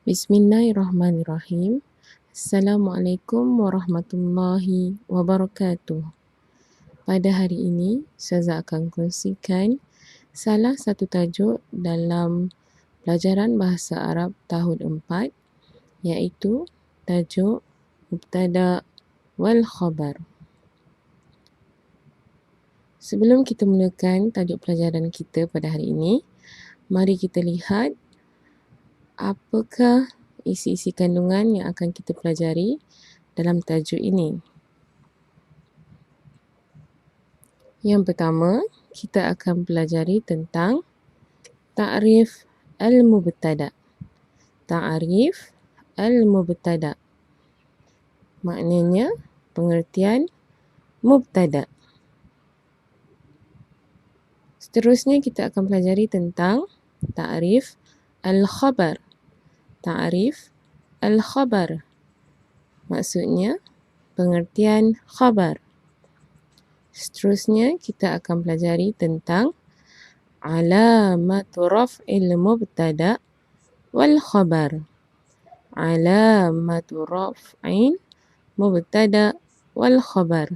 Bismillahirrahmanirrahim. Assalamualaikum warahmatullahi wabarakatuh. Pada hari ini, Ustazah akan kongsikan salah satu tajuk dalam pelajaran Bahasa Arab tahun 4, iaitu tajuk Mubtada wal Khabar. Sebelum kita mulakan tajuk pelajaran kita pada hari ini, mari kita lihat apakah isi-isi kandungan yang akan kita pelajari dalam tajuk ini. Yang pertama, kita akan pelajari tentang ta'rif al-mubtada. Ta'rif al-mubtada. Maknanya pengertian mubtada. Seterusnya kita akan pelajari tentang ta'rif al-khabar. Ta'rif al-khabar. Maksudnya pengertian khabar. Seterusnya kita akan pelajari tentang alamatu raf'il mubtada wal khabar. Alamatu raf'il mubtada wal khabar,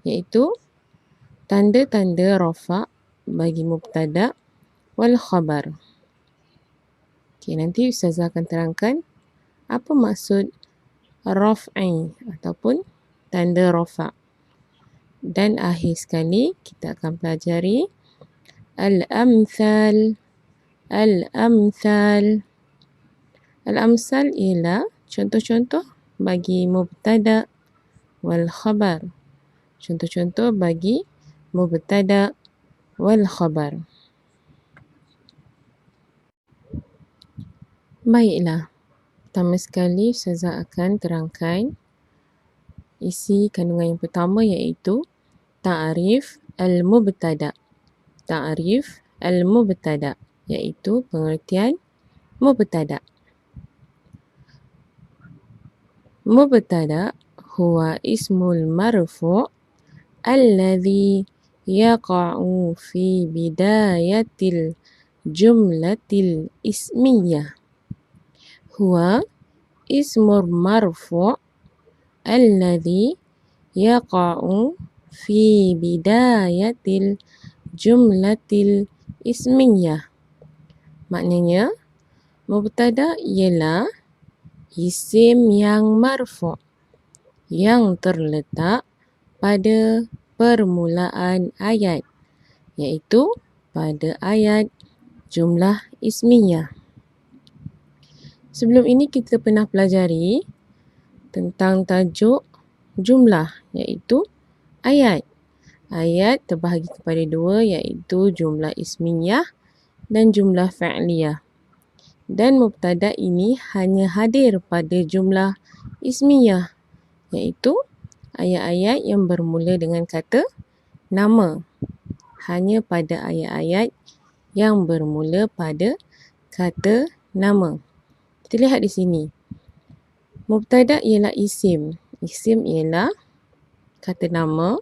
iaitu tanda-tanda rafa' bagi mubtada wal khabar. Okey, nanti Ustazah akan terangkan apa maksud raf'i ataupun tanda rafa'. Dan akhir sekali kita akan pelajari al-amthal. Al-amthal. Al-amthal ialah contoh-contoh bagi mubtada wal khabar. Contoh-contoh bagi mubtada wal khabar. Baiklah. Pertama sekali Ustazah akan terangkan isi kandungan yang pertama, iaitu ta'rif al-mubtada. Ta'rif al-mubtada, iaitu pengertian mubtada. Mubtada huwa ismul marfu' alladhi yaqa'u fi bidayatil jumlatil ismiyah. Huwa ismul marfu' alladhi yaqa'u fi bidayatil jumlatil ismiyah. Maknanya, mubtada ialah isim yang marfu' yang terletak pada permulaan ayat, iaitu pada ayat jumlah ismiyah. Sebelum ini kita pernah pelajari tentang tajuk jumlah, iaitu ayat. Ayat terbahagi kepada dua, iaitu jumlah ismiyah dan jumlah fa'liyah. Dan mubtada ini hanya hadir pada jumlah ismiyah, iaitu ayat-ayat yang bermula dengan kata nama. Hanya pada ayat-ayat yang bermula pada kata nama. Kita lihat di sini. Mubtada ialah isim. Isim ialah kata nama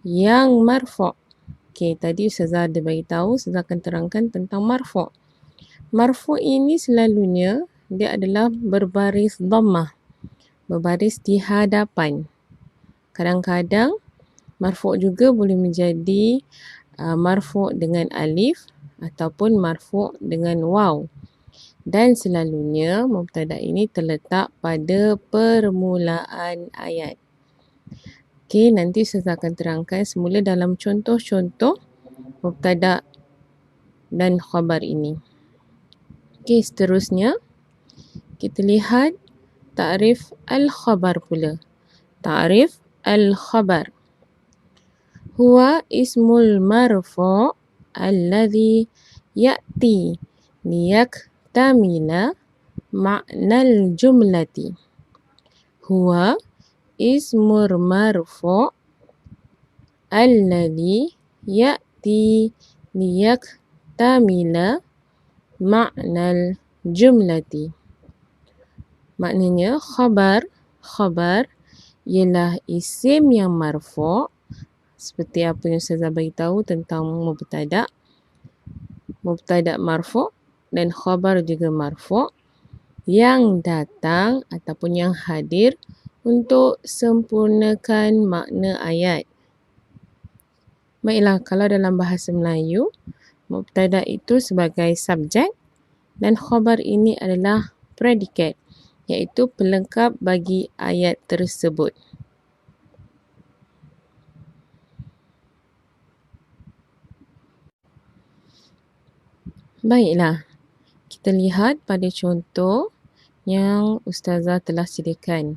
yang marfu'. Okey, tadi Ustazah ada bagi tahu, Ustazah akan terangkan tentang marfu'. Marfu' ini selalunya dia adalah berbaris dhammah, berbaris di hadapan. Kadang-kadang marfu' juga boleh menjadi marfu' dengan alif ataupun marfu' dengan waw. Dan selalunya mubtada ini terletak pada permulaan ayat. Okey, nanti saya akan terangkan semula dalam contoh-contoh mubtada dan khabar ini. Okey, seterusnya kita lihat ta'rif al-khabar pula. Ta'rif al-khabar. Huwa ismul marfu' alladhi ya'ti liyaktamila ma'nal jumlati. Huwa ismur marfu' alladhi ya'ti liyaktamila ma'nal jumlati. Maknanya khabar ialah isim yang marfu', seperti apa yang saya bagi tahu tentang mubtada. Mubtada marfu' dan khabar juga marfu' yang datang ataupun yang hadir untuk sempurnakan makna ayat. Baiklah, kalau dalam bahasa Melayu, mubtada itu sebagai subjek dan khabar ini adalah predikat, iaitu pelengkap bagi ayat tersebut. Baiklah, kita lihat pada contoh yang Ustazah telah sediakan.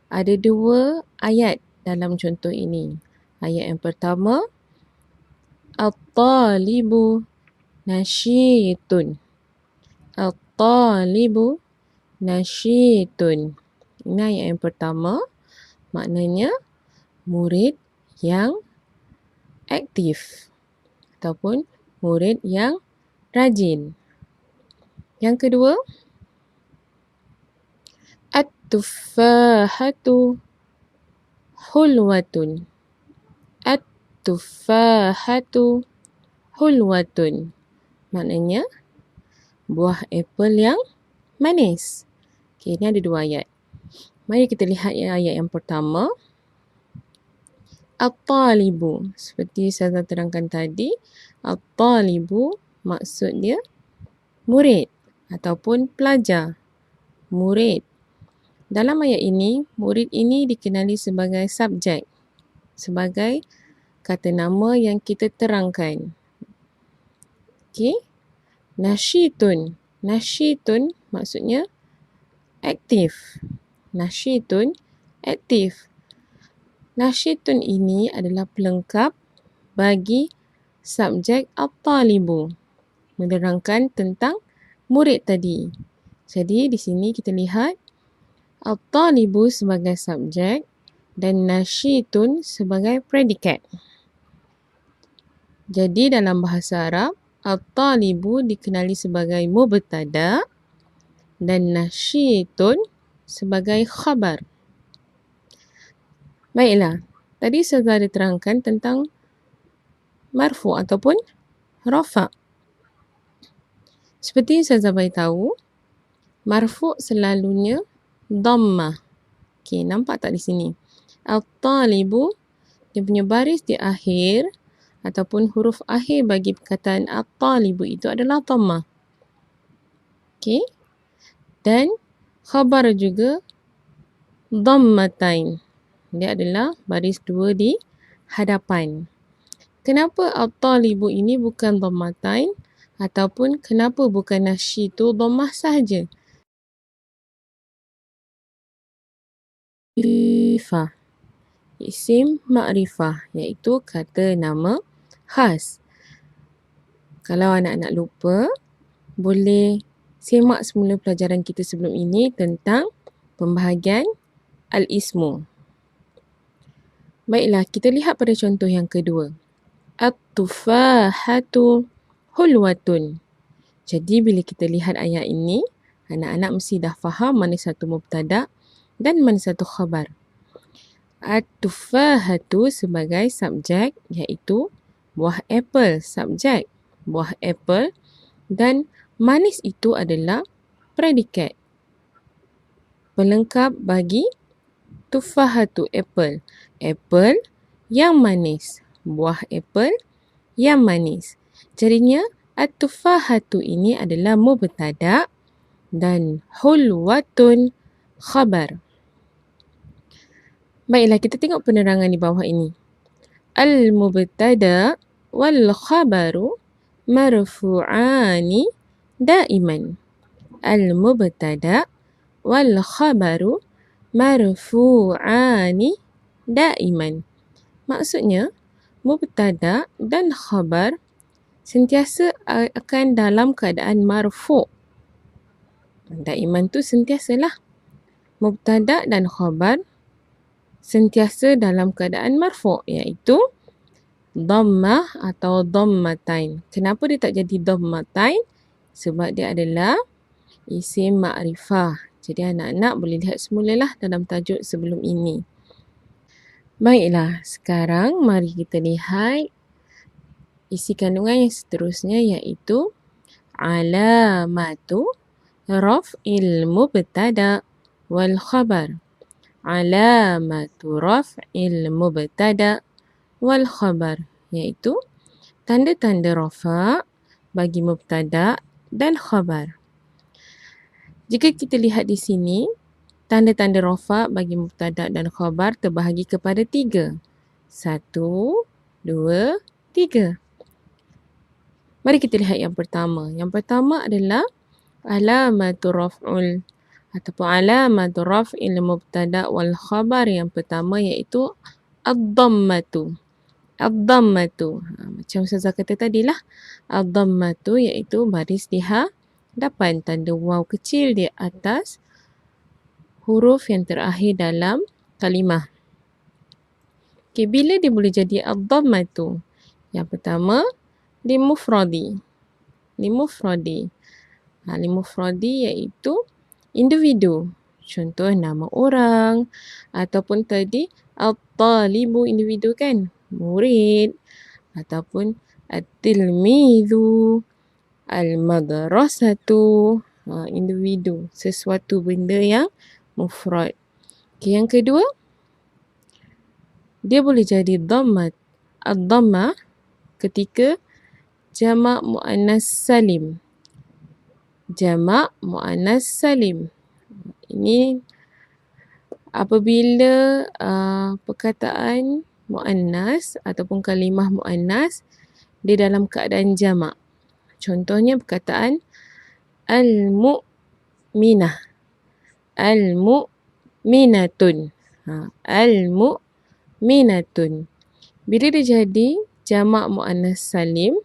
Ada 2 ayat dalam contoh ini. Ayat yang pertama, At-talibu nasyitun. At-talibu nasyitun. Ini ayat yang pertama. Maknanya murid yang aktif ataupun murid yang rajin. Yang kedua, At-tuffahatu hulwatun. At-tuffahatu hulwatun. Maknanya buah apel yang manis. Okey, ini ada 2 ayat. Mari kita lihat ayat yang pertama. At-talibu. Seperti saya terangkan tadi, At-talibu maksud dia murid ataupun pelajar. Murid. Dalam ayat ini, murid ini dikenali sebagai subjek. Sebagai kata nama yang kita terangkan. Okey. Nasyitun. Nasyitun maksudnya aktif. Nasyitun aktif. Nasyitun ini adalah pelengkap bagi subjek at-talibu. Menerangkan tentang murid tadi. Jadi di sini kita lihat at-talibu sebagai subjek dan nasyitun sebagai predikat. Jadi dalam bahasa Arab, at-talibu dikenali sebagai mubtada dan nasyitun sebagai khabar. Baiklah, tadi saya ada terangkan tentang marfu' ataupun rafa'. Seperti yang saya beritahu, marfu' selalunya dhammah. Okey, nampak tak di sini? At-talibu, dia punya baris di akhir ataupun huruf akhir bagi perkataan at-talibu itu adalah dhammah. Okey. Dan khabar juga dhammatain. Dia adalah baris 2 di hadapan. Kenapa at-talibu ini bukan dhammatain ataupun kenapa bukan nasyitu dhammah sahaja? Ma'rifah. Isim ma'rifah, iaitu kata nama khas. Kalau anak-anak lupa, boleh semak semula pelajaran kita sebelum ini tentang pembahagian al-ismu. Baiklah, kita lihat pada contoh yang kedua. At-tufahatu hulwatun. Jadi bila kita lihat ayat ini, anak-anak mesti dah faham mana satu mubtada dan mana satu khabar. At-tufahatu sebagai subjek, iaitu buah apel, subjek. Buah apel dan manis itu adalah predikat. Pelengkap bagi tufahatu, apel. Apel yang manis. Buah apel yang manis. Jadinya, at-tufahatu ini adalah mubtada dan hulwatun khabar. Baiklah, kita tengok penerangan di bawah ini. Al-mubtada wal khabaru marfu'ani daiman. Al-mubtada wal khabaru marfu'ani daiman. Maksudnya, mubtada dan khabar sentiasa akan dalam keadaan marfu'. Daiman tu sentiasalah. Mubtada dan khabar sentiasa dalam keadaan marfu', iaitu dhammah atau dhammatain. Kenapa dia tak jadi dhammatain? Sebab dia adalah isim ma'rifah. Jadi anak-anak boleh lihat semulalah dalam tajuk sebelum ini. Baiklah, sekarang mari kita lihat isi kandungan yang seterusnya, iaitu alamatu raf'il mubtada wal khabar. Alamatu raf'il mubtada wal khabar, iaitu tanda-tanda rafa' bagi mubtada dan khabar. Jika kita lihat di sini, tanda-tanda rafa' bagi mubtada dan khabar terbahagi kepada 3. 1, 2, 3. Mari kita lihat yang pertama. Yang pertama adalah alamatu raf'ul ataupun alamatu raf'il mubtada wal khabar. Yang pertama iaitu ad-dhammatu. Ad-dhammatu. Macam Ustazah kata tadilah, ad-dhammatu iaitu baris di hadapan tanda waw kecil di atas huruf yang terakhir dalam kalimah. Okey, bila dia boleh jadi ad-dhammatu? Yang pertama, limufradi. Limufradi. Limufradi iaitu individu. Contoh nama orang ataupun tadi at-talibu, individu kan? Murid ataupun at-tilmidhu, al-madrasatu, individu, sesuatu benda yang mufrad. Okay, yang kedua, dia boleh jadi dhammat, ad-dhammah ketika jamak muannas salim. Jamak muannas salim. Ini apabila perkataan muannas ataupun kalimah muannas dia dalam keadaan jamak. Contohnya perkataan al-mu'minah, al-mu'minatun, al-mu'minatun. Bila dia jadi jamak muannas salim,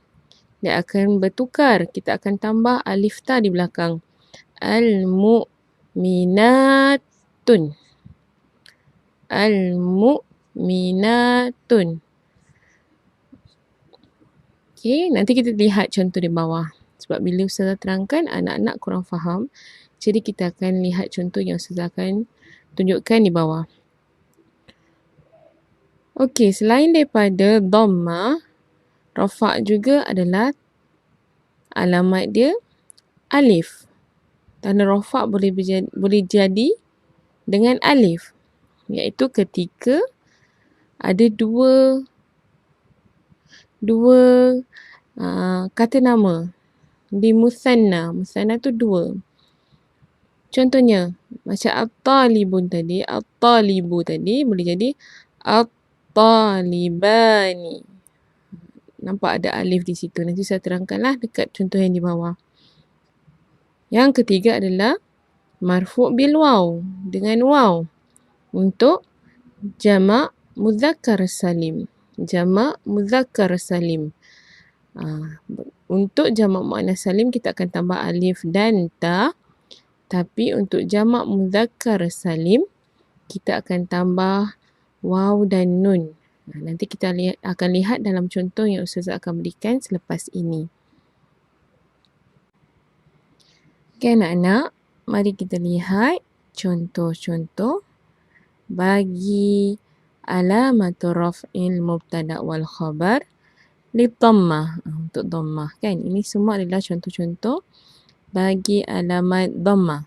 dia akan bertukar. Kita akan tambah alif ta di belakang. Al-mu'minatun. Al-mu'minatun. Okey, nanti kita lihat contoh di bawah. Sebab bila Ustazah terangkan, anak-anak kurang faham. Jadi kita akan lihat contoh yang Ustazah akan tunjukkan di bawah. Okey, selain daripada dhammah, rafa' juga adalah alamat dia alif. Tanda rafa' boleh jadi dengan alif. Iaitu ketika ada dua kata nama di musanna. Musanna tu 2. Contohnya macam at-talibun tadi, at-talibu tadi boleh jadi at-talibani. Nampak ada alif di situ. Nanti saya terangkanlah dekat contoh yang di bawah. Yang ketiga adalah marfu' bil waw, dengan waw untuk jamak mudzakkar salim. Jamak mudzakkar salim. Untuk jamak muannas salim kita akan tambah alif dan ta. Tapi untuk jamak mudzakkar salim kita akan tambah waw dan nun. Nanti kita akan lihat dalam contoh yang Ustazah akan berikan selepas ini. Okay, anak-anak, mari kita lihat contoh-contoh bagi alamatul raf'il mubtada wal khabar li dhammah. Untuk dhammah kan, ini semua adalah contoh-contoh bagi alamat dhammah.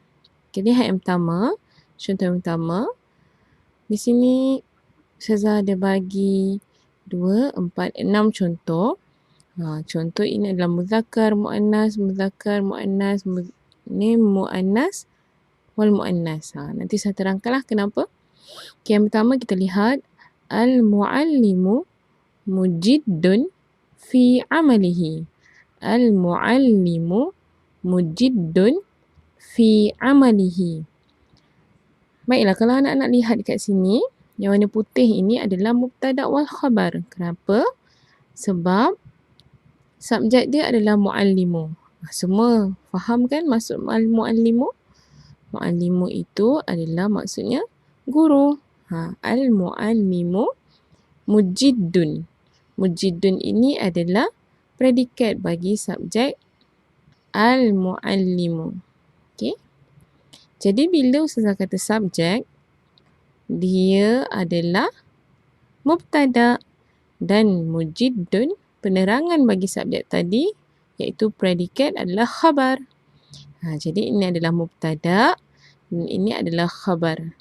Okay, lihat yang pertama. Contoh yang pertama, di sini Ustazah ada bagi 2, 4, 6 contoh. Contoh ini adalah muzakkar, muannas, ni muannas wal muannas. Nanti saya terangkanlah kenapa. Okay, yang pertama kita lihat al-muallimu mujiddun fi amalihi. Al-muallimu mujiddun fi amalihi. Baiklah, kalau anak-anak lihat dekat sini, yang warna putih ini adalah mubtada wal khabar. Kenapa? Sebab subjek dia adalah muallimu. Semua faham kan maksud al-muallimu? Muallimu itu adalah maksudnya guru. Al-muallimu mujiddun. Mujiddun ini adalah predikat bagi subjek al-muallimu. Okey. Jadi bila Ustazah kata subjek, dia adalah mubtada dan mujiddun, penerangan bagi subjek tadi iaitu predikat adalah khabar. Jadi ini adalah mubtada dan ini adalah khabar.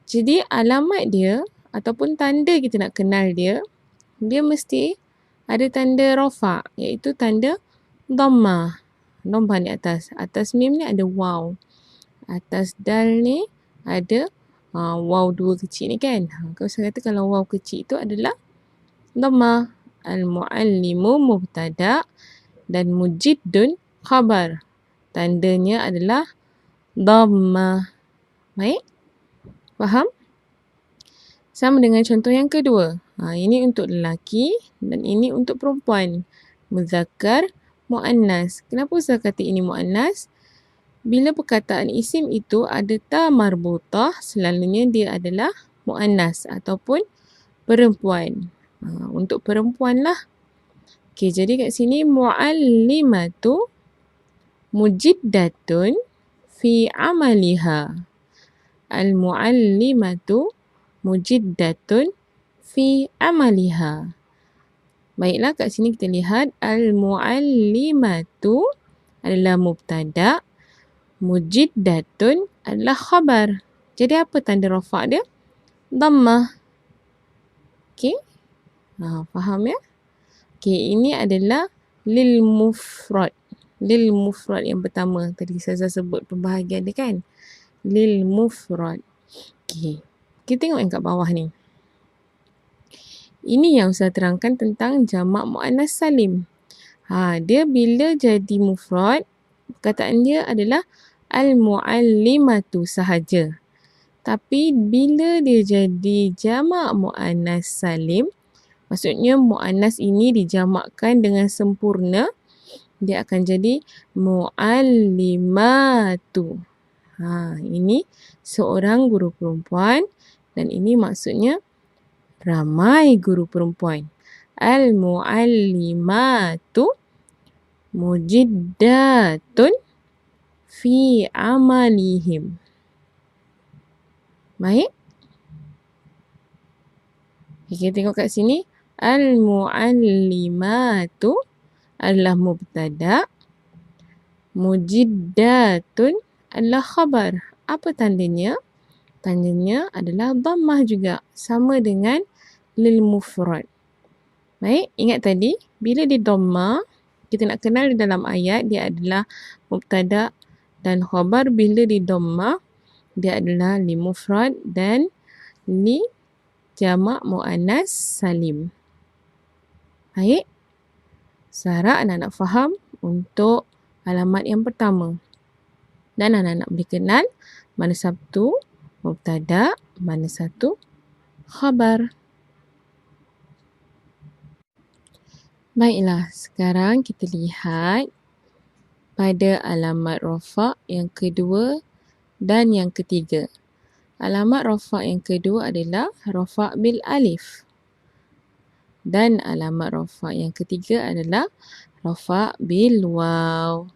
Jadi alamat dia ataupun tanda kita nak kenal dia, dia mesti ada tanda rafa' iaitu tanda dhammah. Dhammah di atas. Atas mim ni ada waw. Atas dal ni ada waw dua kecil ni kan. Kalau saya kata kalau waw kecil itu adalah dhammah. Al-muallimu mubtada dan mujiddun khabar. Tandanya adalah dhammah. Baik? Faham? Sama dengan contoh yang kedua. Ini untuk lelaki dan ini untuk perempuan. Muzakkar, muannas. Kenapa saya kata ini muannas? Bila perkataan isim itu ada ta marbutah, selalunya dia adalah muannas ataupun perempuan. Untuk perempuan lah. Okey, jadi kat sini muallimatu mujiddatun fi amaliha. Al-muallimatu mujiddatun fi amaliha. Baiklah, kat sini kita lihat al-muallimatu adalah mubtada, mujiddatun adalah khabar. Jadi apa tanda rafa' dia? Dhammah. Okey? Faham ya? Okey, ini adalah lil mufrad. Lil mufrad yang pertama. Tadi saya sebut pembahagian dia kan? Lil mufrad. Okey. Kita tengok yang kat bawah ni. Ini yang saya terangkan tentang jamak muannas salim. Dia bila jadi mufrad, perkataan dia adalah al-muallimatu sahaja. Tapi bila dia jadi jamak muannas salim, maksudnya muannas ini dijamakkan dengan sempurna, dia akan jadi muallimatu. Ini seorang guru perempuan dan ini maksudnya ramai guru perempuan. Al-muallimatu mujiddatun fi amalihim. Baik? Kita tengok kat sini. Al-muallimatu adalah mubtada. Mujiddatun adalah khabar. Apa tandanya? Tandanya adalah dhammah juga. Sama dengan lil mufrad. Baik, ingat tadi bila di dhammah, kita nak kenal di dalam ayat dia adalah mubtada dan khabar. Bila di dhammah, dia adalah li mufrad dan li jamak muannas salim. Baik. Saya harap anak-anak faham untuk alamat yang pertama. Dan anak-anak boleh kenal mana satu mubtada, mana satu khabar. Baiklah, sekarang kita lihat pada alamat rafa' yang kedua dan yang ketiga. Alamat rafa' yang kedua adalah rafa' bil alif. Dan alamat rafa' yang ketiga adalah rafa' bil waw.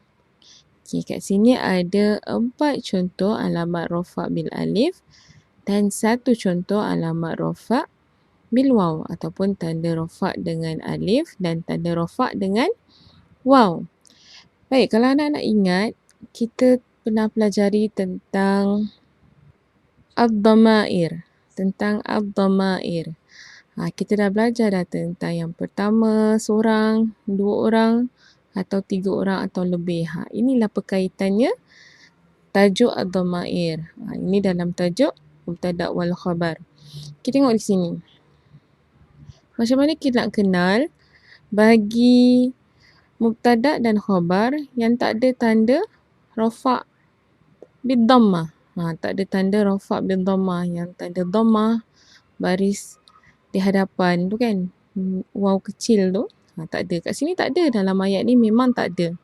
Okey, kat sini ada 4 contoh alamat rafa' bil alif dan 1 contoh alamat rafa' bil waw ataupun tanda rafa' dengan alif dan tanda rafa' dengan waw. Baik, kalau anak-anak ingat, kita pernah pelajari tentang ad-dhamair. Kita dah belajar dah tentang yang pertama, seorang, 2 orang, atau 3 orang atau lebih. Inilah perkaitannya tajuk ad-dhamair. Ini dalam tajuk mubtada wal khabar. Kita tengok di sini. Macam mana kita nak kenal bagi mubtada dan khabar yang tak ada tanda rafa' bil dhammah. Tak ada tanda rafa' bil dhammah, yang tanda dhammah baris di hadapan tu kan, waw kecil tu. Tak ada. Kat sini tak ada, dalam ayat ni memang tak ada.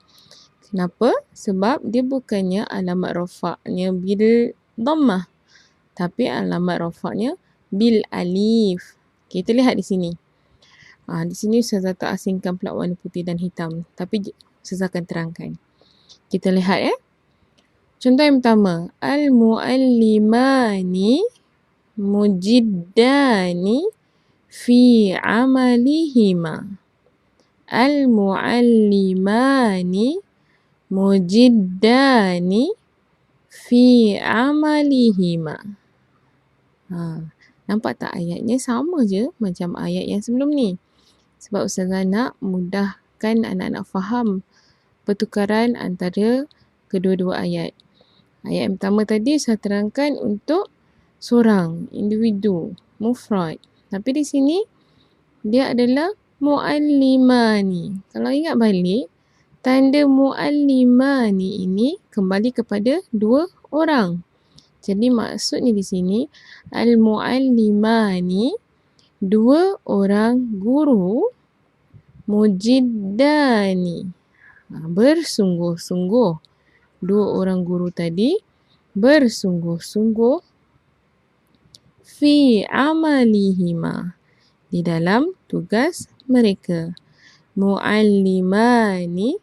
Kenapa? Sebab dia bukannya alamat rafa'nya bil dhammah, tapi alamat rafa'nya bil alif. Kita lihat di sini. Di sini Ustazah tak asingkan pula warna putih dan hitam, tapi Ustazah akan terangkan. Kita lihat ya. Contoh yang pertama, al-muallimani mujiddani fi amalihima. Al-muallimani mujiddani fi amalihima. Nampak tak ayatnya sama je macam ayat yang sebelum ni. Sebab Ustazah nak mudahkan anak-anak faham pertukaran antara kedua-dua ayat. Ayat yang pertama tadi saya terangkan untuk seorang, individu, mufrad. Tapi di sini dia adalah muallimani. Kalau ingat balik, tanda muallimani ini kembali kepada dua orang. Jadi maksudnya di sini al-muallimani, dua orang guru, mujiddani, bersungguh-sungguh. Dua orang guru tadi bersungguh-sungguh fi amalihima, di dalam tugas mereka. Muallimani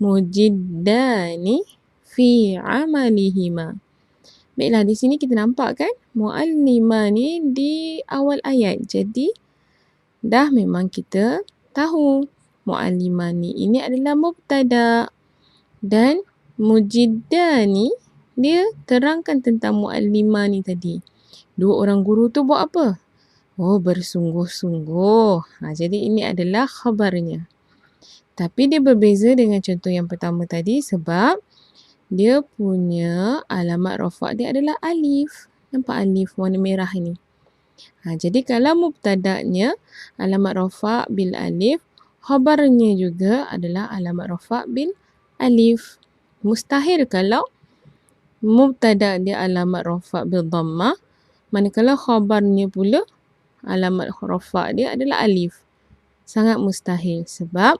mujiddani fi amalihima. Baiklah, di sini kita nampak kan muallimani di awal ayat. Jadi dah memang kita tahu muallimani ini adalah mubtada dan mujiddani dia terangkan tentang muallimani tadi. Dua orang guru tu buat apa? Oh, bersungguh-sungguh. Jadi ini adalah khabarnya. Tapi dia berbeza dengan contoh yang pertama tadi sebab dia punya alamat rafa' dia adalah alif. Nampak alif warna merah ni? Jadi kalau mubtada'nya alamat rafa' bil alif, khabarnya juga adalah alamat rafa' bil alif. Mustahil kalau mubtada' dia alamat rafa' bil dhammah, manakala khabarnya pula alamat rafa' dia adalah alif. Sangat mustahil sebab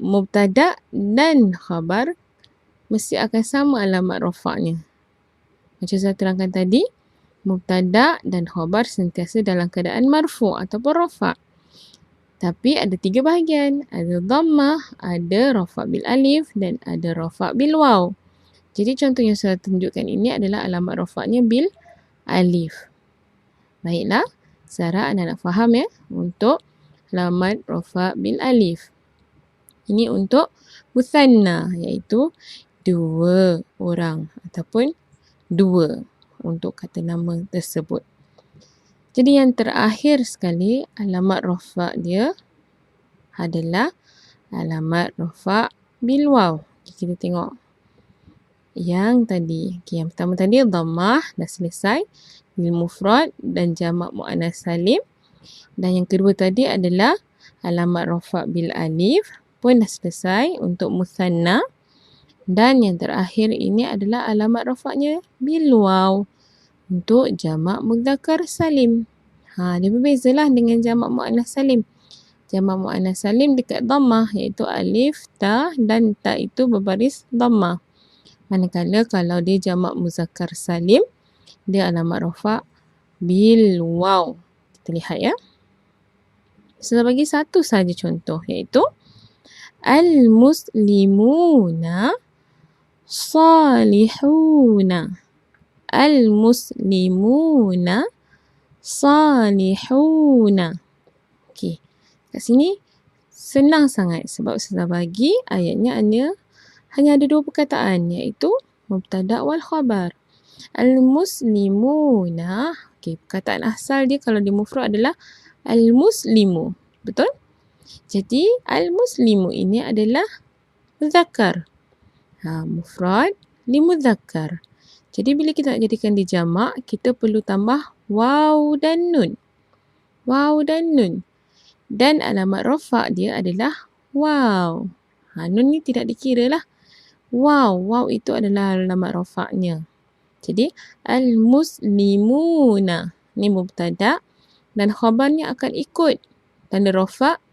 mubtada' dan khabar mesti akan sama alamat rafa'nya. Macam saya terangkan tadi, mubtada' dan khabar sentiasa dalam keadaan marfu' ataupun rafa'. Tapi ada tiga bahagian. Ada dhammah, ada rafa' bil alif dan ada rafa' bil waw. Jadi contoh yang saya tunjukkan ini adalah alamat rafa'nya bil alif. Baiklah, saya harap anak-anak faham ya untuk alamat rafa' bil alif. Ini untuk muthanna, iaitu dua orang ataupun dua untuk kata nama tersebut. Jadi yang terakhir sekali alamat rafa' dia adalah alamat rafa' bil waw. Kita tengok yang tadi. Yang pertama tadi dhammah dah selesai, bil mufrad dan jamak muannas salim. Dan yang kedua tadi adalah alamat rafa' bil alif pun dah selesai untuk muthanna. Dan yang terakhir ini adalah alamat rafa'nya bil waw untuk jamak mudzakkar salim. Dia berbezalah dengan jamak muannas salim. Jamak muannas salim dekat dhammah iaitu alif, ta dan ta itu berbaris dhammah. Manakala kalau dia jamak mudzakkar salim, dia alamat rafa' bil waw. Kita lihat ya. Saya bagi satu saja contoh iaitu al-muslimuna salihuna. Al-muslimuna salihuna. Okey. Kat sini senang sangat sebab saya bagi ayatnya hanya ada dua perkataan iaitu mubtada' wal khabar. Al-muslimuna. Okey, perkataan asal dia kalau di mufrad adalah al-muslimu. Betul? Jadi al-muslimu ini adalah muzakkar. Mufrad li muzakkar. Jadi bila kita nak jadikan dia jamak, kita perlu tambah waw dan nun. Waw dan nun. Dan alamat rafa' dia adalah waw. Nun ni tidak dikira lah. Waw. Waw itu adalah alamat rafa'nya. Jadi al-muslimuna ni mubtada' dan khabarnya akan ikut tanda rafa'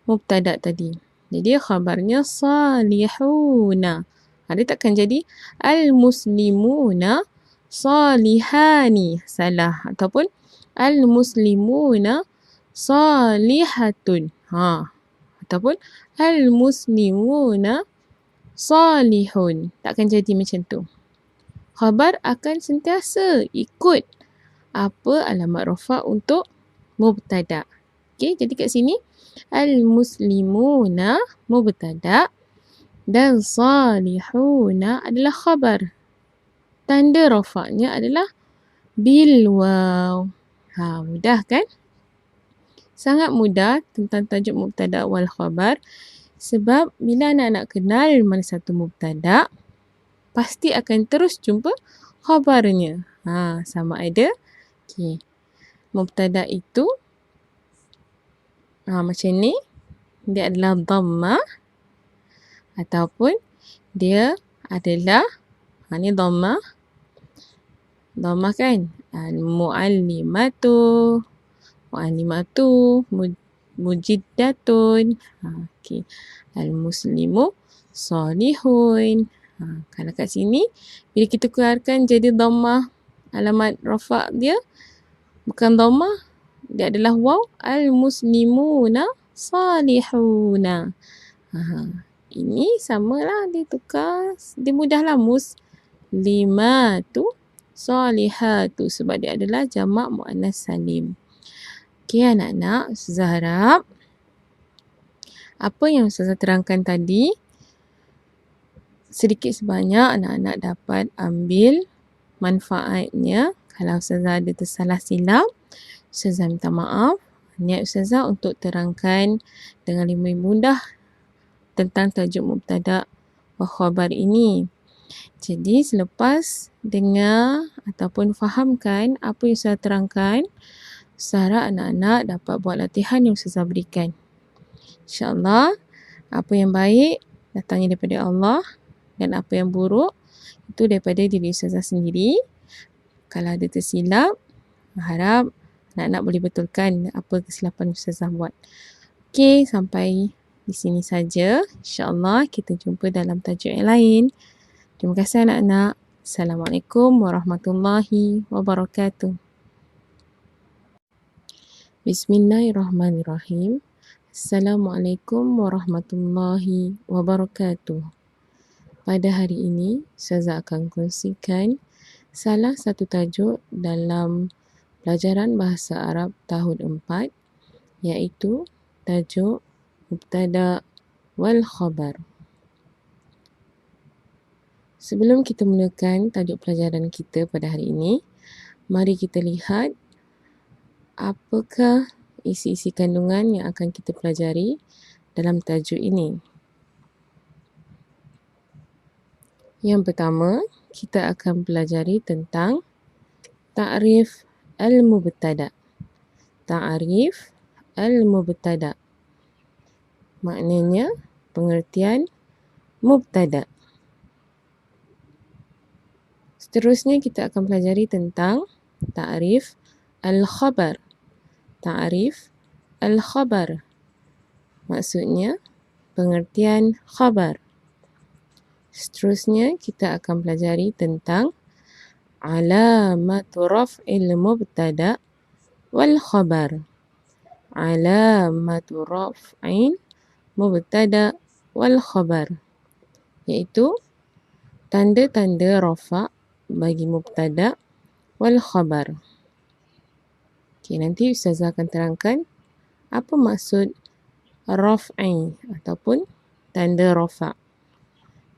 mubtada' tadi. Jadi khabarnya salihuna. Dia takkan jadi al-muslimuna salihani. Salah. Ataupun al-muslimuna salihatun. Ataupun al-muslimuna salihun. Takkan jadi macam tu. Khabar akan sentiasa ikut apa alamat rafa' untuk mubtada'. Okey, jadi kat sini Al-muslimuna mubtada dan salihuna adalah khabar. Tanda rafa'nya adalah bil waw. Mudah kan? Sangat mudah tentang tajuk mubtada wal khabar. Sebab bila anak-anak kenal mana satu mubtada, pasti akan terus jumpa khabarnya. Sama ada. Okay. Mubtada itu macam ni. Dia adalah dhammah ataupun dia adalah ni dhammah. Dhammah kan? Al-mu'allimatu, mujiddatun. Okay. Al-muslimu salihun. Kalau kat sini, bila kita keluarkan jadi dhammah, alamat rafa' dia bukan dhammah, dia adalah waw. Al-muslimuna salihuna. Ini samalah, dia tukar. Dia mudahlah. Muslimatu salihatu, sebab dia adalah jamak muannas salim. Okey anak-anak, Ustazah harap apa yang Ustazah terangkan tadi sedikit sebanyak anak-anak dapat ambil manfaatnya. Kalau Ustazah ada tersalah silap, Ustazah minta maaf. Niat Ustazah untuk terangkan dengan lebih mudah tentang tajuk mubtada wa khabar ini. Jadi selepas dengar ataupun fahamkan apa yang Ustazah terangkan, Ustazah harap anak-anak dapat buat latihan yang Ustazah berikan. InsyaAllah, apa yang baik datangnya daripada Allah dan apa yang buruk itu daripada diri Ustazah sendiri. Kalau ada tersilap, harap anak-anak boleh betulkan apa kesilapan Ustazah buat. Okey, sampai di sini saja. InsyaAllah kita jumpa dalam tajuk yang lain. Terima kasih anak-anak. Assalamualaikum warahmatullahi wabarakatuh. Bismillahirrahmanirrahim. Assalamualaikum warahmatullahi wabarakatuh. Pada hari ini, Ustazah akan kongsikan salah satu tajuk dalam pelajaran Bahasa Arab tahun 4, iaitu tajuk Mubtada wal Khabar. Sebelum kita mulakan tajuk pelajaran kita pada hari ini, mari kita lihat apakah isi-isi kandungan yang akan kita pelajari dalam tajuk ini. Yang pertama, kita akan pelajari tentang ta'rif al-mubtada. Ta'rif al-mubtada. Maknanya pengertian mubtada. Seterusnya kita akan pelajari tentang ta'rif al-khabar. Ta'rif al-khabar. Maksudnya pengertian khabar. Seterusnya kita akan pelajari tentang alamatu raf'il mubtada wal khabar. Alamatu raf'il mubtada wal khabar, iaitu tanda-tanda rafa' bagi mubtada wal khabar. Okey, nanti Ustazah akan terangkan apa maksud raf'i ataupun tanda rafa'.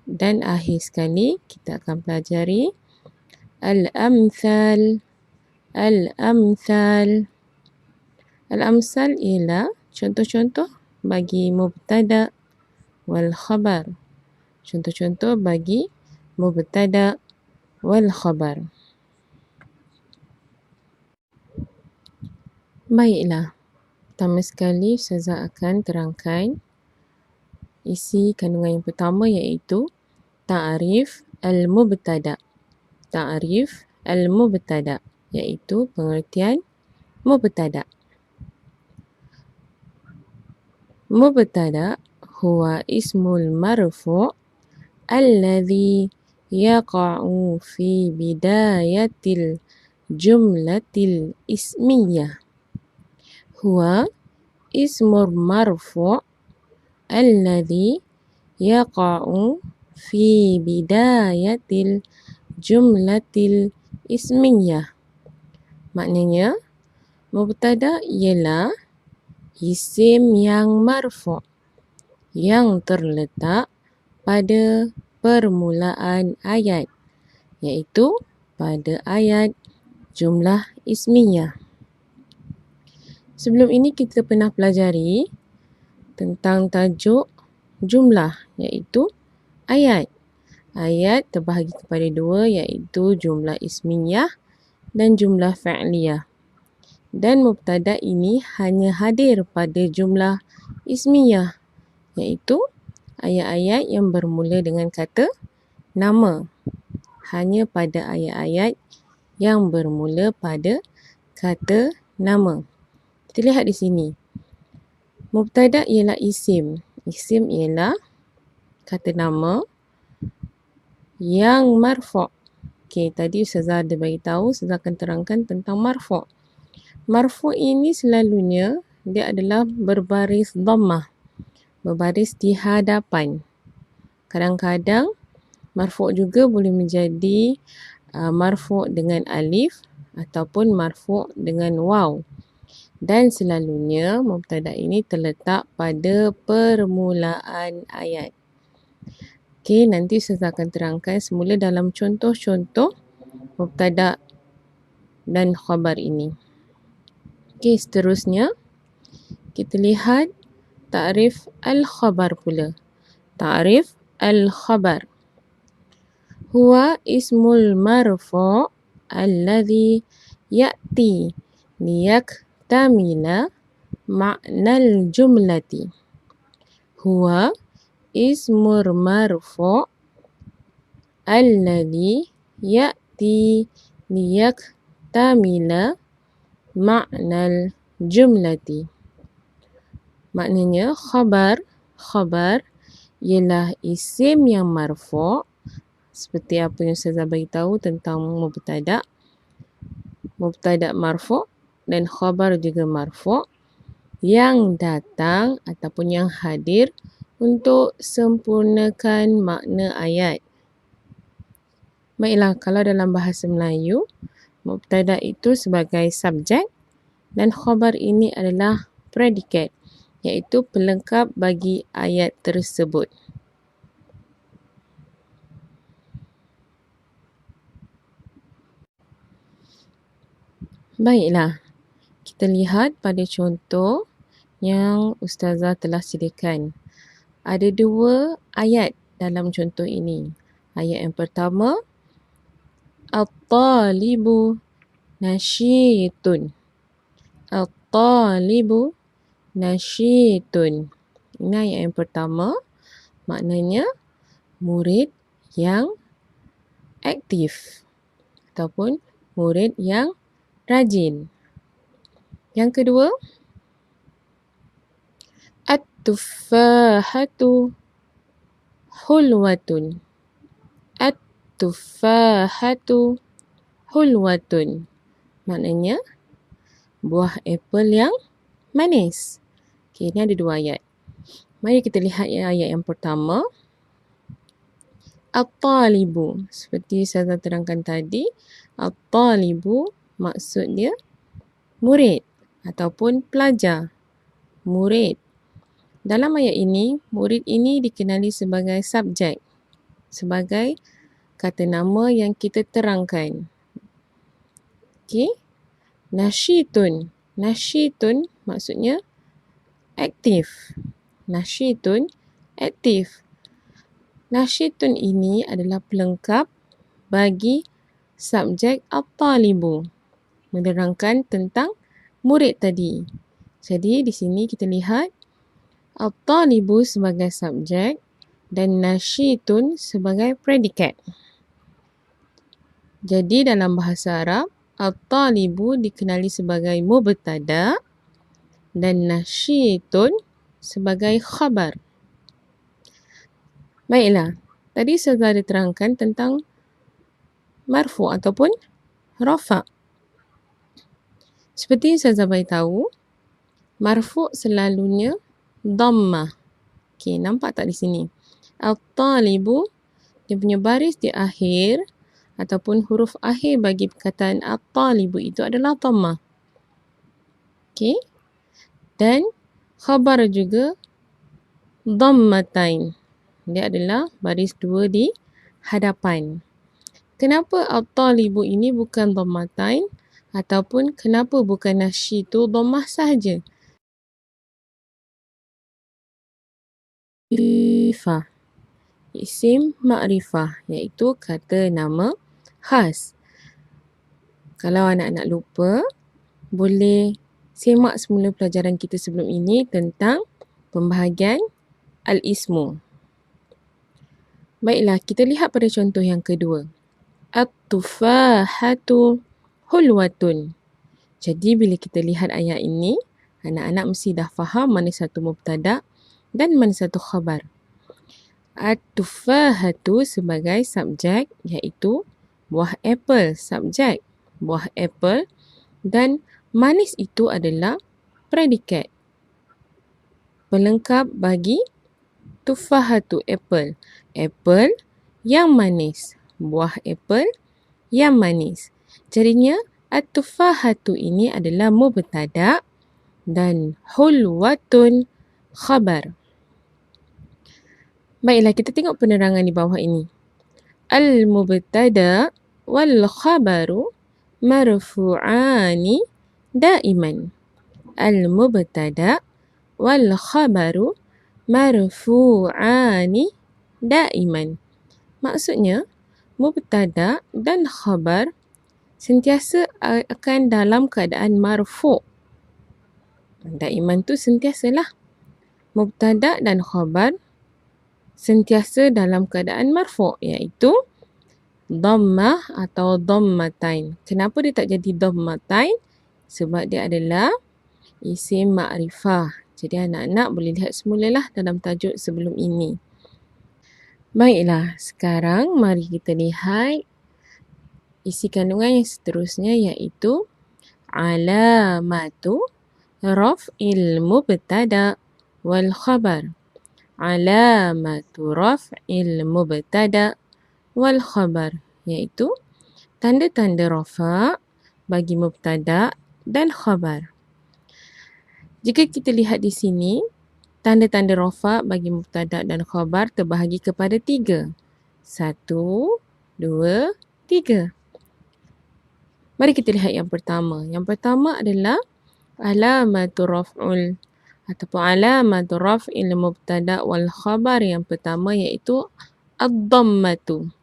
Dan akhir sekali kita akan pelajari al-amthal. Al-amthal. Al-amthal ialah contoh-contoh bagi mubtada wal khabar. Contoh-contoh bagi mubtada wal khabar. Baiklah. Pertama sekali Ustazah akan terangkan isi kandungan yang pertama, iaitu ta'rif al-mubtada. Ta'rif al-mubtada, iaitu pengertian mubtada. Mubtada huwa ismul marfu' alladhi yaqa'u fi bidayatil jumlatil ismiyah. Huwa ismul marfu' alladhi yaqa'u fi bidayatil jumlatil ismiyah. Maknanya, mubtada ialah isim yang marfu' yang terletak pada permulaan ayat, iaitu pada ayat jumlah ismiyah. Sebelum ini kita pernah pelajari tentang tajuk jumlah, iaitu ayat. Ayat terbahagi kepada dua, iaitu jumlah ismiyah dan jumlah fa'liyah. Dan mubtada ini hanya hadir pada jumlah ismiyah, iaitu ayat-ayat yang bermula dengan kata nama. Hanya pada ayat-ayat yang bermula pada kata nama. Kita lihat di sini. Mubtada ialah isim. Isim ialah kata nama yang marfu'. Okey, tadi Ustazah ada beritahu, Ustazah akan terangkan tentang marfu'. Marfu' ini selalunya dia adalah berbaris dhammah, berbaris di hadapan. Kadang-kadang marfu' juga boleh menjadi marfu' dengan alif ataupun marfu' dengan waw. Dan selalunya mubtada ini terletak pada permulaan ayat. Okey, nanti Ustazah akan terangkan semula dalam contoh-contoh mubtada dan khabar ini. Okey, seterusnya kita lihat ta'rif al-khabar pula. Ta'rif al-khabar. Huwa ismul marfu' alladhi ya'ti liyaktamila ma'nal jumlati. Huwa ismul marfu' alladhi ya'ti liyaktamila ma'nal jumlati. Maknanya khabar ialah isim yang marfu', seperti apa yang Ustazah beritahu tentang mubtada. Mubtada marfu' dan khabar juga marfu', yang datang ataupun yang hadir untuk sempurnakan makna ayat. Baiklah, kalau dalam bahasa Melayu, mubtada itu sebagai subjek dan khabar ini adalah predikat, iaitu pelengkap bagi ayat tersebut. Baiklah, kita lihat pada contoh yang Ustazah telah sediakan. Ada dua ayat dalam contoh ini. Ayat yang pertama, At-talibu nasyitun. At-talibu nasyitun. Ini ayat yang pertama. Maknanya murid yang aktif ataupun murid yang rajin. Yang kedua, At-tuffahatu hulwatun. At-tuffahatu hulwatun. Maknanya buah apple yang manis. Okey, ini ada dua ayat. Mari kita lihat ayat yang pertama. At-talibu. Seperti saya terangkan tadi, At-talibu maksud dia murid ataupun pelajar. Murid. Dalam ayat ini, murid ini dikenali sebagai subjek, sebagai kata nama yang kita terangkan. Okey. Nasyitun. Nasyitun maksudnya aktif. Nasyitun aktif. Nasyitun ini adalah pelengkap bagi subjek at-talibu, menerangkan tentang murid tadi. Jadi di sini kita lihat at-talibu sebagai subjek dan nasyitun sebagai predikat. Jadi dalam bahasa Arab, at-talibu dikenali sebagai mubtada dan nasyitun sebagai khabar. Baiklah, tadi saya ada terangkan tentang marfu' ataupun rafa'. Seperti yang saya beritahu, marfu' selalunya dhammah. Okey, nampak tak di sini? At-talibu, dia punya baris di akhir ataupun huruf akhir bagi perkataan at-talibu itu adalah dhammah. Okey. Dan Khabar juga dhammatain. Dia adalah baris dua di hadapan. Kenapa at-talibu ini bukan dhammatain ataupun kenapa bukan nasyitu dhammah sahaja? Ma'rifah. Isim ma'rifah iaitu kata nama khas. Kalau anak-anak lupa, boleh semak semula pelajaran kita sebelum ini tentang pembahagian al-ismu. Baiklah, kita lihat pada contoh yang kedua. At-tufahatu hulwatun. Jadi bila kita lihat ayat ini, anak-anak mesti dah faham mana satu mubtada dan mana satu khabar. At-tufahatu sebagai subjek iaitu buah apple, subjek buah apple, dan manis itu adalah predikat pelengkap bagi tufahatu apple. Apple yang manis, buah apple yang manis. Jadinya at-tufahatu ini adalah mubtada dan hulwatun khabar. Baiklah, kita tengok penerangan di bawah ini. Al-mubtada wal khabaru marfu'ani daiman. Al-mubtada wal khabaru marfu'ani daiman. Maksudnya, mubtada dan khabar sentiasa akan dalam keadaan marfu'. Daiman tu sentiasalah. Mubtada dan khabar sentiasa dalam keadaan marfu' iaitu dhammah atau dhammatain. Kenapa dia tak jadi dhammatain? Sebab dia adalah isim ma'rifah. Jadi anak-anak boleh lihat semulalah dalam tajuk sebelum ini. Baiklah, sekarang mari kita lihat isi kandungan yang seterusnya iaitu alamatu raf'il mubtada wal khabar. Alamatu raf'il mubtada wal khabar iaitu tanda-tanda rafa' bagi mubtada dan khabar. Jika kita lihat di sini, tanda-tanda rafa' bagi mubtada dan khabar terbahagi kepada 3. 1, 2, 3. Mari kita lihat yang pertama. Yang pertama adalah alamatu raf'ul ataupun alamatu raf'il mubtada wal khabar. Yang pertama iaitu ad-dhammatu.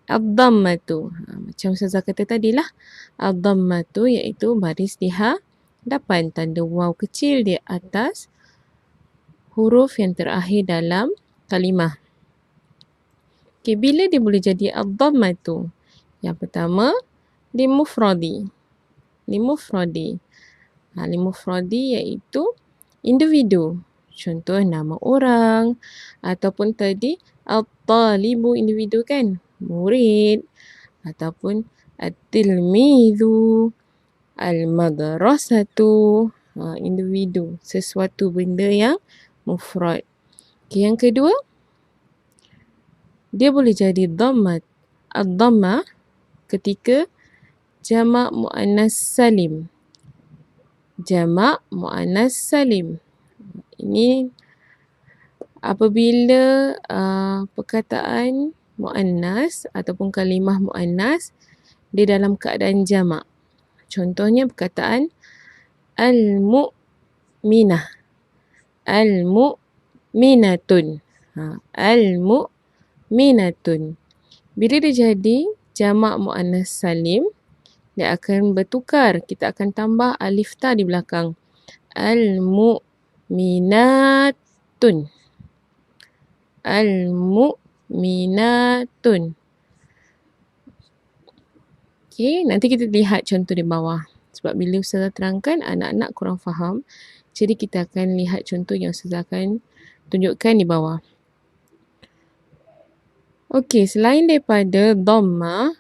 Ad-dhammatu. Macam Ustazah kata tadilah. Ad-dhammatu iaitu baris di hadapan, tanda waw kecil di atas huruf yang terakhir dalam kalimah. Okay, bila dia boleh jadi ad-dhammatu? Yang pertama, limufradi. Limufradi. Limufradi iaitu individu. Contoh nama orang ataupun tadi at-talibu individu kan? Murid ataupun at-tilmidhu, al-madrasatu, individu, sesuatu benda yang mufrad. Okay, yang kedua, dia boleh jadi dhammat, ad-dhammah ketika jamak muannas salim. Jamak muannas salim. Ini apabila perkataan muannas ataupun kalimah muannas dia dalam keadaan jamak. Contohnya perkataan al-mu'minah, al-mu'minatun, al-mu'minatun. Bila dia jadi jamak muannas salim, dia akan bertukar. Kita akan tambah alif ta di belakang. Al-mu'minatun. Al-mu'minatun. Okay, nanti kita lihat contoh di bawah. Sebab bila Ustazah terangkan, anak-anak kurang faham. Jadi kita akan lihat contoh yang Ustazah akan tunjukkan di bawah. Okey, selain daripada dhammah,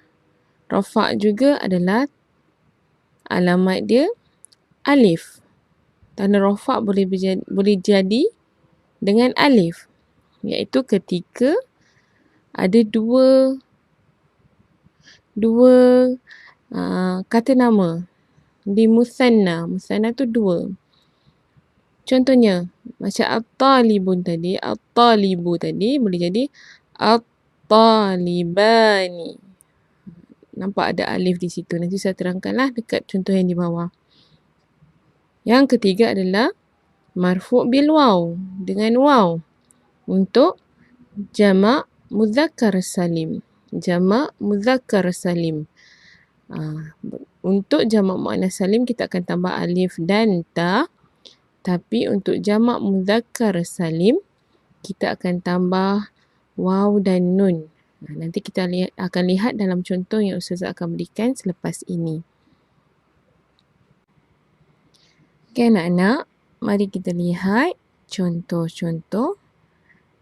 rafa' juga adalah alamat dia alif. Tanda rafa' boleh jadi dengan alif. Iaitu ketika ada dua kata nama di musanna. Musanna tu dua. Contohnya, macam at-talibun tadi, at-talibu tadi boleh jadi at-talibani. Nampak ada alif di situ. Nanti saya terangkanlah dekat contoh yang di bawah. Yang ketiga adalah marfu' bil waw, dengan waw untuk jamak mudzakkar salim. Jamak mudzakkar salim. Untuk jamak muannas salim kita akan tambah alif dan ta. Tapi untuk jamak mudzakkar salim kita akan tambah waw dan nun. Nanti kita akan lihat dalam contoh yang Ustazah akan berikan selepas ini. Okay anak-anak, mari kita lihat contoh-contoh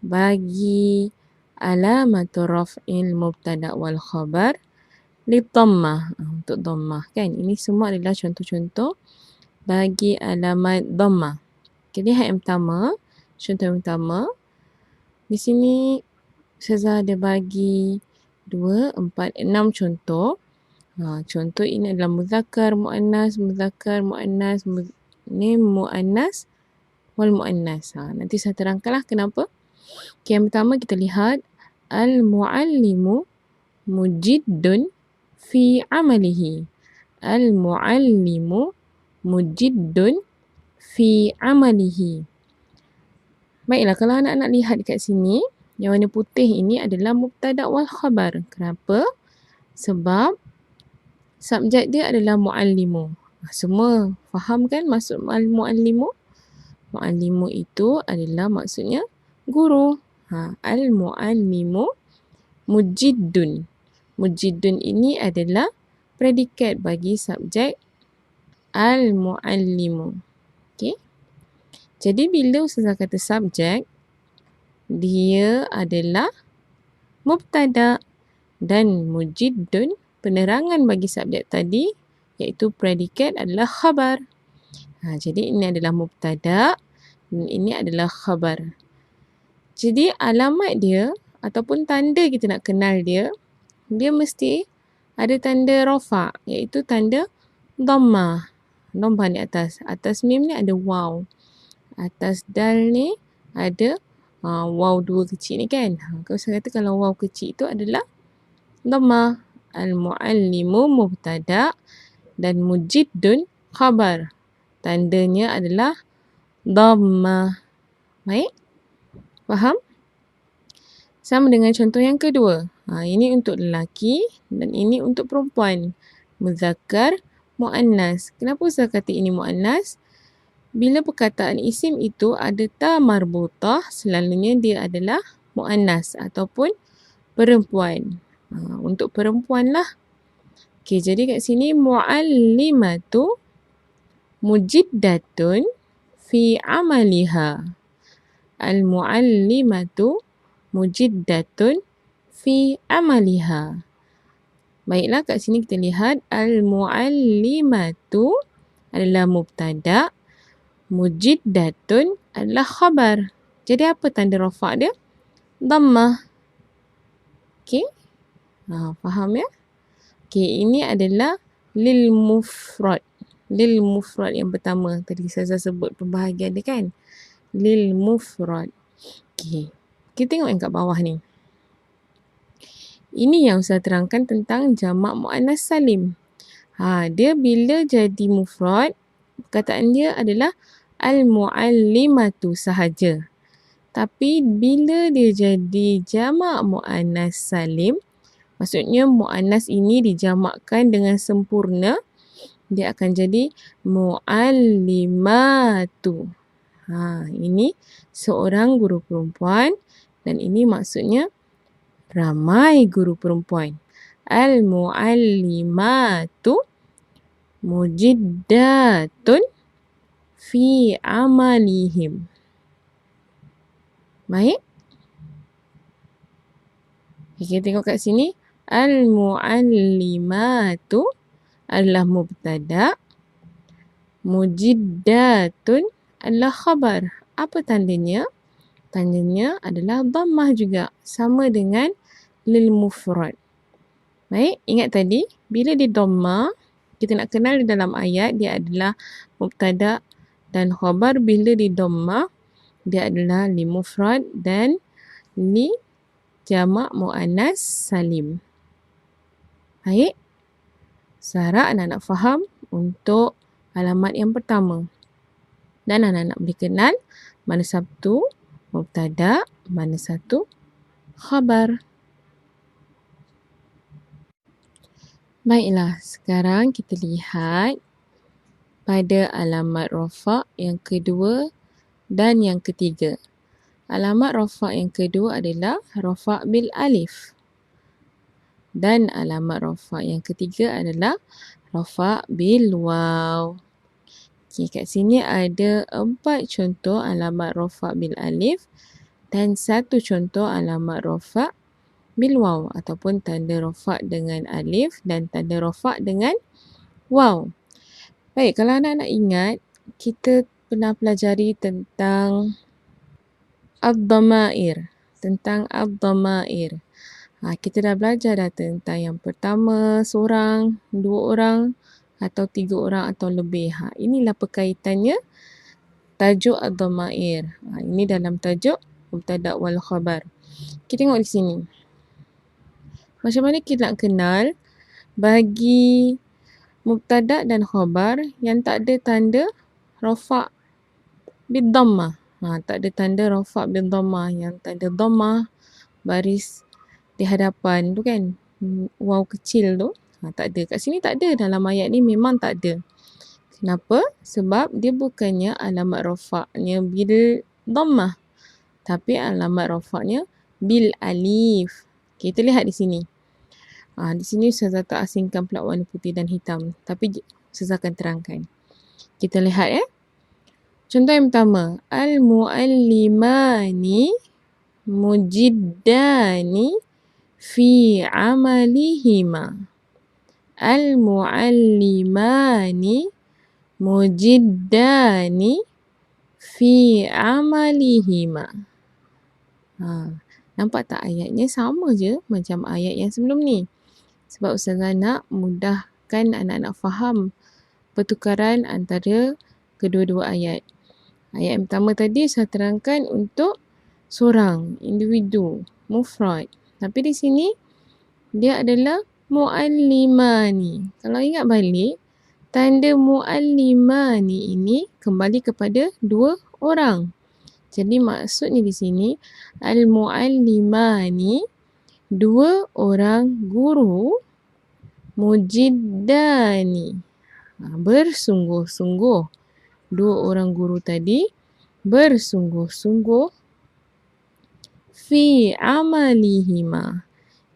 bagi alamatul raf'il mubtada' wal khabar li dhammah. Untuk dhammah kan. Ini semua adalah contoh-contoh bagi alamat dhammah. Kita lihat yang pertama. Contoh yang pertama. Di sini Ustazah ada bagi 2, 4, 6 contoh. Contoh ini adalah muzakkar, muannas, ni muannas wal muannas. Nanti saya terangkanlah kenapa. Okay, yang pertama kita lihat al-muallimu mujiddun fi amalihi. Al-muallimu mujiddun fi amalihi. Baiklah, kalau anak-anak lihat dekat sini, yang warna putih ini adalah mubtada' wal khabar. Kenapa? Sebab subjek dia adalah muallimu. Semua faham kan maksud al-muallimu? Muallimu itu adalah maksudnya guru. Al-muallimu mujiddun. Mujiddun ini adalah predikat bagi subjek al-muallimu. Okey. Jadi bila Ustazah kata subjek, dia adalah mubtada' dan mujiddun, penerangan bagi subjek tadi iaitu predikat adalah khabar. Jadi ini adalah mubtada' dan ini adalah khabar. Jadi alamat dia ataupun tanda kita nak kenal dia, dia mesti ada tanda rafa' iaitu tanda dhammah. Dhammah ni atas. Atas mim ni ada waw. Atas dal ni ada waw 2 kecil ni kan. Kalau saya kata kalau waw kecil itu adalah dhammah. Al-muallimu mubtada' dan mujiddun khabar. Tandanya adalah dhammah. Baik? Faham? Sama dengan contoh yang kedua. Ini untuk lelaki dan ini untuk perempuan. Muzakkar, muannas. Kenapa saya kata ini muannas? Bila perkataan isim itu ada ta marbutah, selalunya dia adalah muannas ataupun perempuan. Untuk perempuan lah. Okey, jadi kat sini muallimatu mujiddatun fi amaliha. Al-muallimatu mujiddatun fi amaliha. Baiklah, kat sini kita lihat al-muallimatu adalah mubtada', mujiddatun adalah khabar. Jadi apa tanda rafa' dia? Dhammah. Okey? Faham ya? Okey, ini adalah lil mufrad. Lil mufrad yang pertama. Tadi saya sebut pembahagian dia kan? Lil mufrad. Okey. Kita tengok yang kat bawah ni. Ini yang saya terangkan tentang jamak muannas salim. Dia bila jadi mufrad, perkataan dia adalah al-muallimatu sahaja. Tapi bila dia jadi jamak muannas salim, maksudnya muannas ini dijamakkan dengan sempurna, dia akan jadi muallimatu. Ini seorang guru perempuan dan ini maksudnya ramai guru perempuan. Al-muallimatu mujiddatun fi amalihim. Baik? Kita tengok kat sini. Al-muallimatu adalah mubtada'. Mujiddatun adalah khabar. Apa tandanya? Tandanya adalah dhammah juga. Sama dengan lil mufrad. Baik, ingat tadi. Bila dia dhammah, kita nak kenal di dalam ayat, dia adalah mubtada' dan khabar bila di dhammah dia adalah li mufrad dan li jamak muannas salim. Baik. Seharap anak-anak faham untuk alamat yang pertama. Dan anak-anak boleh kenal mana satu mubtada, mana satu khabar. Baiklah, sekarang kita lihat pada alamat rafa' yang kedua dan yang ketiga. Alamat rafa' yang kedua adalah rafa' bil alif. Dan alamat rafa' yang ketiga adalah rafa' bil waw. Okay, kat sini ada 4 contoh alamat rafa' bil alif dan 1 contoh alamat rafa' bil waw ataupun tanda rafa' dengan alif dan tanda rafa' dengan waw. Baik, kalau anak-anak ingat, kita pernah pelajari tentang ad-dhamair. Kita dah belajar dah tentang yang pertama, seorang, 2 orang atau 3 orang atau lebih. Inilah perkaitannya tajuk ad-dhamair. Ini dalam tajuk mubtada wal khabar. Kita tengok di sini. Macam mana kita nak kenal bagi mubtada dan khabar yang tak ada tanda rafa' bil dhammah. Tak ada tanda rafa' bil dhammah, yang tanda dhammah baris di hadapan tu kan, waw kecil tu. Tak ada. Kat sini tak ada, dalam ayat ni memang tak ada. Kenapa? Sebab dia bukannya alamat rafa'nya bil dhammah, tapi alamat rafa'nya bil alif. Kita lihat di sini. Di sini Ustazah tak asingkan pula warna putih dan hitam, tapi Ustazah akan terangkan. Kita lihat Contoh yang pertama, al-muallimani mujiddani fi amalihima. Al-muallimani mujiddani fi amalihima. Nampak tak ayatnya sama je macam ayat yang sebelum ni. Sebab Ustazah nak mudahkan anak-anak faham pertukaran antara kedua-dua ayat. Ayat yang pertama tadi saya terangkan untuk seorang, individu, mufrad. Tapi di sini dia adalah muallimani. Kalau ingat balik, tanda muallimani ini kembali kepada 2 orang. Jadi maksudnya di sini al-muallimani, 2 orang guru, mujiddani, bersungguh-sungguh. 2 orang guru tadi bersungguh-sungguh fi amalihima,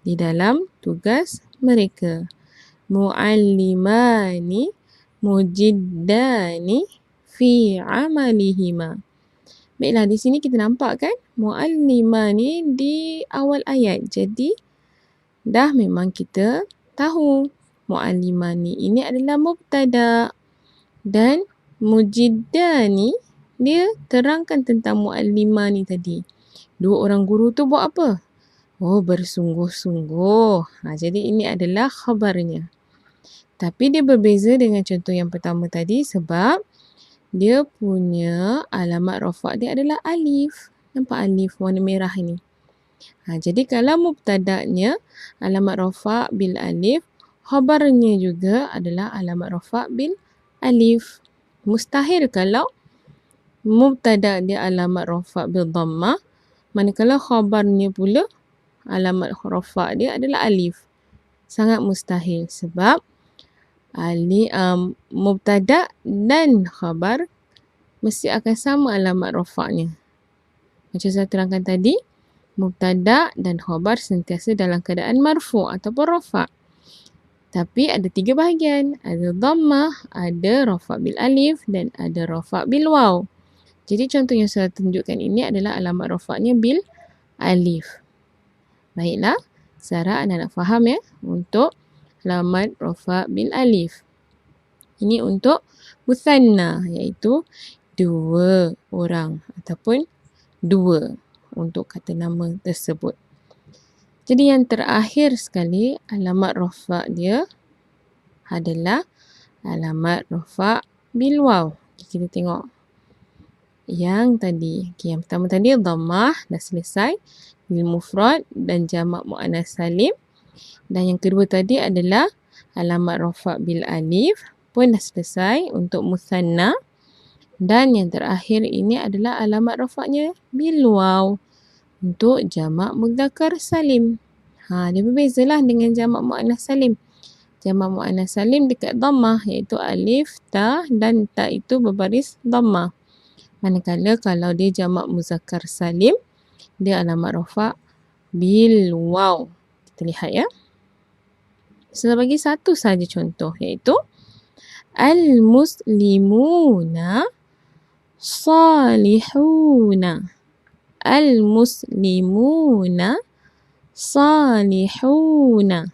di dalam tugas mereka. Muallimani mujiddani fi amalihima. Baiklah, di sini kita nampak kan muallimani di awal ayat. Jadi dah memang kita tahu muallimani ini adalah mubtada dan mujiddani dia terangkan tentang muallimani tadi. 2 orang guru tu buat apa? Bersungguh-sungguh. Jadi ini adalah khabarnya. Tapi dia berbeza dengan contoh yang pertama tadi sebab dia punya alamat rafa' dia adalah alif. Nampak alif warna merah ni? Jadi kalau mubtada'nya alamat rafa' bil alif, khabarnya juga adalah alamat rafa' bil alif. Mustahil kalau mubtada' dia alamat rafa' bil dhammah, manakala khabarnya pula alamat rafa' dia adalah alif. Sangat mustahil sebab mubtada' dan khabar mesti akan sama alamat rafa'nya. Macam saya terangkan tadi, mubtada' dan khabar sentiasa dalam keadaan marfu' ataupun rafa'. Tapi ada 3 bahagian. Ada dhammah, ada rafa' bil alif dan ada rafa' bil waw. Jadi contoh yang saya tunjukkan ini adalah alamat rafa'nya bil alif. Baiklah, saya harap anak-anak faham untuk alamat rafa' bil alif. Ini untuk muthanna, iaitu 2 orang ataupun 2 untuk kata nama tersebut. Jadi yang terakhir sekali, alamat rafa' dia adalah alamat rafa' bil waw. Kita tengok yang tadi. Okey, yang pertama tadi dhammah dah selesai. Bil mufrad dan jamak muannas salim. Dan yang kedua tadi adalah alamat rafa' bil alif pun dah selesai untuk musanna. Dan yang terakhir ini adalah alamat rafa'nya bil waw untuk jamak mudzakkar salim. Dia berbezalah dengan jamak muannas salim. Jamak muannas salim dekat dhammah iaitu alif, ta dan ta itu berbaris dhammah. Manakala kalau dia jamak muzakkar salim, dia alamat rafa' bil waw. Kita lihat ya. Saya bagi satu saja contoh iaitu al-muslimuna salihuna. Al-muslimuna salihuna.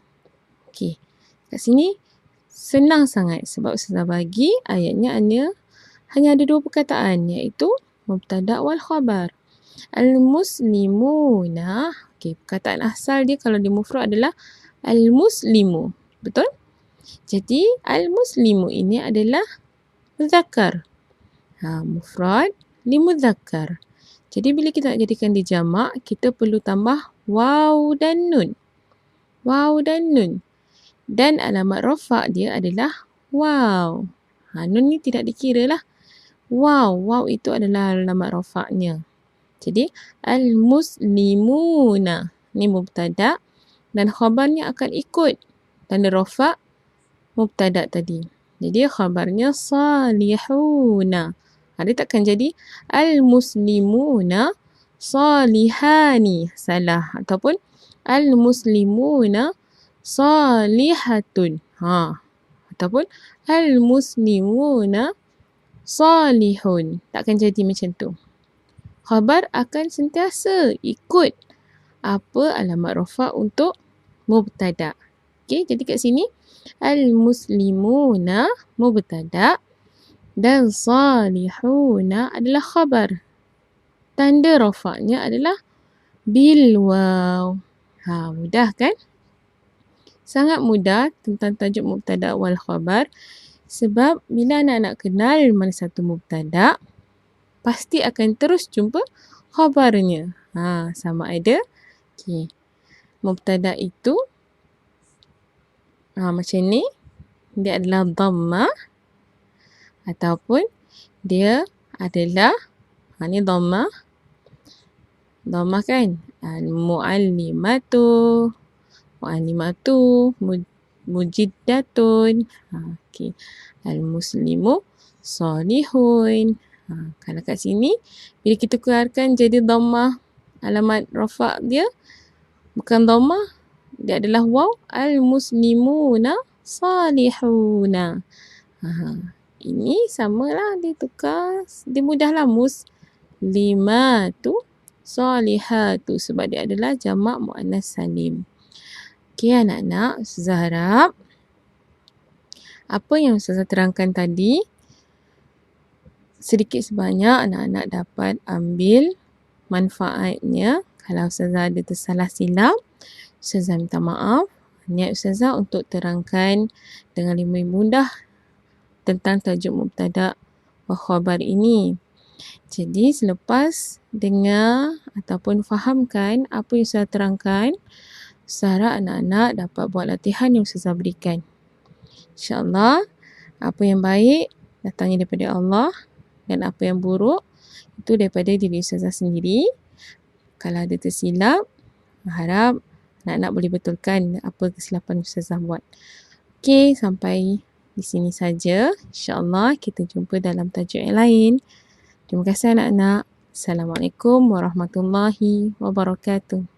Okey. Kat sini senang sangat sebab Ustazah bagi ayatnya hanya ada dua perkataan iaitu mubtada' wal khabar. Al-muslimuna. Okey, perkataan asal dia kalau di mufrad adalah al-muslimu. Betul? Jadi al-muslimu ini adalah muzakkar. Mufrad li muzakkar. Jadi bila kita nak jadikan dia jamak, kita perlu tambah waw dan nun. Waw dan nun. Dan alamat rafa' dia adalah waw. Nun ni tidak dikira lah. Waw. Waw itu adalah alamat rafa'nya. Jadi al-muslimuna. Ni mubtada' dan khabarnya akan ikut tanda rafa' mubtada' tadi. Jadi khabarnya salihuna. Dia takkan jadi al-muslimuna salihani. Salah. Ataupun al-muslimuna salihatun. Ataupun al-muslimuna salihun. Takkan jadi macam tu. Khabar akan sentiasa ikut apa alamat rafa' untuk mubtada'. Okey, jadi kat sini al-muslimuna mubtada' dan salihuna adalah khabar. Tanda rafa'nya adalah bil waw. Mudah kan? Sangat mudah tentang tajuk mubtada' wal khabar. Sebab bila anak-anak kenal mana satu mubtada', pasti akan terus jumpa khabarnya. Sama ada. Okay. Mubtada' itu macam ni. Dia adalah dhammah. Ataupun dia adalah ni dhammah. Dhammah kan? Al-mu'allimatu. Mu'allimatu. Mujiddatun. Okay. Al-muslimu salihun. Kalau kat sini, bila kita keluarkan jadi dhammah, alamat rafa' dia bukan dhammah, dia adalah waw. Al-muslimuna salihuna. Ini samalah, dia tukar. Dia mudahlah. Muslimatu salihatu. Sebab dia adalah jamak muannas salim. Okey anak-anak, Ustazah harap apa yang Ustazah terangkan tadi sedikit sebanyak anak-anak dapat ambil manfaatnya. Kalau Ustazah ada tersalah silap, Ustazah minta maaf. Niat Ustazah untuk terangkan dengan lebih mudah tentang tajuk mubtada' wa khabar ini. Jadi selepas dengar ataupun fahamkan apa yang Ustazah terangkan, Ustazah harap anak-anak dapat buat latihan yang Ustazah berikan. InsyaAllah, apa yang baik datangnya daripada Allah dan apa yang buruk itu daripada diri Ustazah sendiri. Kalau ada tersilap, harap anak-anak boleh betulkan apa kesilapan Ustazah buat. Okey, sampai di sini saja. InsyaAllah kita jumpa dalam tajuk yang lain. Terima kasih anak-anak. Assalamualaikum warahmatullahi wabarakatuh.